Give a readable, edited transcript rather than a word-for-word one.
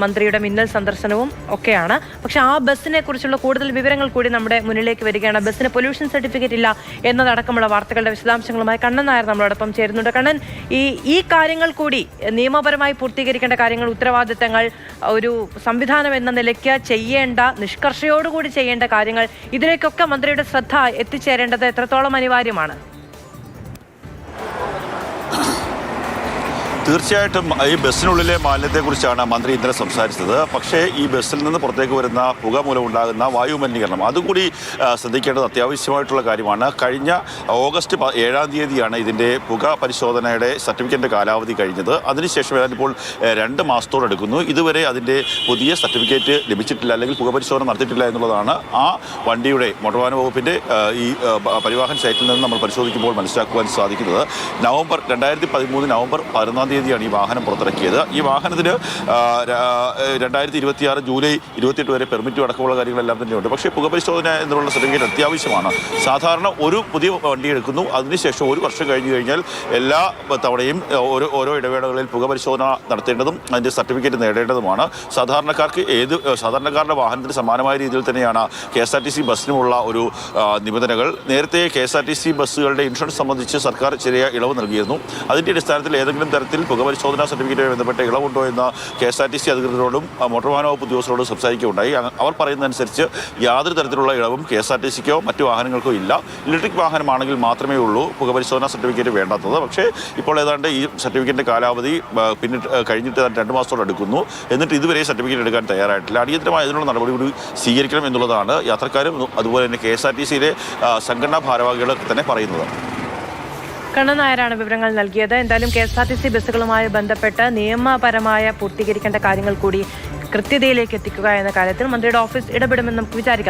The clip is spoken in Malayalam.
മന്ത്രിയുടെ മിന്നൽ സന്ദർശനവും ഒക്കെയാണ്. പക്ഷെ ആ ബസ്സിനെ കുറിച്ചുള്ള കൂടുതൽ വിവരങ്ങൾ കൂടി നമ്മുടെ മുന്നിലേക്ക് വരികയാണ്. ബസ്സിന് പൊല്യൂഷൻ സർട്ടിഫിക്കറ്റ് ഇല്ല എന്നതടക്കമുള്ള വാർത്തകളുടെ വിശദാംശങ്ങളുമായി കണ്ണൻ നായർ നമ്മളോടൊപ്പം ചേരുന്നുണ്ട്. കണ്ണൻ, ഈ കാര്യങ്ങൾ കൂടി നിയമപരമായി പൂർത്തീകരിക്കേണ്ട കാര്യങ്ങൾ, ഉത്തരവാദിത്തങ്ങൾ, ഒരു സംവിധാനം എന്ന നിലയ്ക്ക് ചെയ്യേണ്ട, നിഷ്കർഷയോടുകൂടി ചെയ്യേണ്ട കാര്യങ്ങൾ, ഇതിലേക്കൊക്കെ മന്ത്രിയുടെ ശ്രദ്ധ എത്തിച്ചേരേണ്ടത് എത്രത്തോളം അനിവാര്യമാണ്? തീർച്ചയായിട്ടും ഈ ബസ്സിനുള്ളിലെ മാലിന്യത്തെക്കുറിച്ചാണ് മന്ത്രി ഇന്നലെ സംസാരിച്ചത്. പക്ഷേ ഈ ബസ്സിൽ നിന്ന് പുറത്തേക്ക് വരുന്ന പുക മൂലമുണ്ടാകുന്ന വായു മലിനീകരണം അതുകൂടി ശ്രദ്ധിക്കേണ്ടത് അത്യാവശ്യമായിട്ടുള്ള കാര്യമാണ്. കഴിഞ്ഞ ഓഗസ്റ്റ് 7-ാം തീയതിയാണ് ഇതിൻ്റെ പുക പരിശോധനയുടെ സർട്ടിഫിക്കറ്റിൻ്റെ കാലാവധി കഴിഞ്ഞത്. അതിനുശേഷം ഇപ്പോൾ 2 മാസത്തോടെടുക്കുന്നു. ഇതുവരെ അതിൻ്റെ പുതിയ സർട്ടിഫിക്കറ്റ് ലഭിച്ചിട്ടില്ല, അല്ലെങ്കിൽ പുക പരിശോധന നടത്തിയിട്ടില്ല എന്നുള്ളതാണ് ആ വണ്ടിയുടെ മോട്ടോർ വാഹന വകുപ്പിൻ്റെ ഈ പരിവാഹൻ സൈറ്റിൽ നിന്ന് നമ്മൾ പരിശോധിക്കുമ്പോൾ മനസ്സിലാക്കുവാൻ സാധിക്കുന്നത്. 2013 നവംബർ 11-ാം തീയതിയാണ് ഈ വാഹനം പുറത്തിറക്കിയത്. ഈ വാഹനത്തിന് 2026 ജൂലൈ 28 വരെ പെർമിറ്റും അടക്കമുള്ള കാര്യങ്ങളെല്ലാം തന്നെയുണ്ട്. പക്ഷേ പുകപരിശോധന എന്നുള്ള സർട്ടിഫിക്കറ്റ് അത്യാവശ്യമാണ്. സാധാരണ ഒരു പുതിയ വണ്ടി എടുക്കുന്നു, അതിനുശേഷം 1 വർഷം കഴിഞ്ഞ് കഴിഞ്ഞാൽ എല്ലാ തവണയും ഓരോ ഇടവേളകളിൽ പുകപരിശോധന നടത്തേണ്ടതും അതിൻ്റെ സർട്ടിഫിക്കറ്റ് നേടേണ്ടതുമാണ്. സാധാരണക്കാരുടെ വാഹനത്തിന് സമാനമായ രീതിയിൽ തന്നെയാണ് KSRTC ബസ്സിനുമുള്ള ഒരു നിബന്ധനകൾ. നേരത്തെ KSRTC ബസ്സുകളുടെ ഇൻഷുറൻസ് സംബന്ധിച്ച് സർക്കാർ ചെറിയ ഇളവ് നൽകിയിരുന്നു. അതിൻ്റെ അടിസ്ഥാനത്തിൽ ഏതെങ്കിലും തരത്തിൽ പുകപരിശോധനാ സർട്ടിഫിക്കറ്റുമായി ബന്ധപ്പെട്ട ഇളവുണ്ടോ എന്ന് KSRTC അധികൃതരോടും മോട്ടോർ വാഹന വകുപ്പ് ഉദ്യോഗസ്ഥരോടും സംസാരിക്കുകയുണ്ടായി. അവർ പറയുന്നതനുസരിച്ച് യാതൊരു തരത്തിലുള്ള ഇളവും KSRTCക്കോ മറ്റു വാഹനങ്ങൾക്കോ ഇല്ല. ഇലക്ട്രിക് വാഹനമാണെങ്കിൽ മാത്രമേ ഉള്ളൂ പുകപരിശോധനാ സർട്ടിഫിക്കറ്റ് വേണ്ടാത്തത്. പക്ഷേ ഇപ്പോൾ ഏതാണ്ട് ഈ സർട്ടിഫിക്കറ്റിൻ്റെ കാലാവധി കഴിഞ്ഞിട്ട് 2 മാസത്തോടെ എടുക്കുന്നു. എന്നിട്ട് ഇതുവരെ സർട്ടിഫിക്കറ്റ് എടുക്കാൻ തയ്യാറായിട്ടില്ല. അടിയന്തരമായി അതിനുള്ള നടപടി കൂടി സ്വീകരിക്കണം എന്നുള്ളതാണ് യാത്രക്കാരും അതുപോലെ തന്നെ KSRTCയിലെ സംഘടനാ ഭാരവാഹികളൊക്കെ തന്നെ പറയുന്നത്. കണ്ണൻ നായരാണ് വിവരങ്ങൾ നൽകിയത്. എന്തായാലും KSRTC ബസ്സുകളുമായി ബന്ധപ്പെട്ട് നിയമപരമായ പൂർത്തീകരിക്കേണ്ട കാര്യങ്ങൾ കൂടി കൃത്യതയിലേക്ക് എത്തിക്കുക എന്ന കാര്യത്തിൽ മന്ത്രിയുടെ ഓഫീസ് ഇടപെടുമെന്ന് നമുക്ക് വിചാരിക്കാം.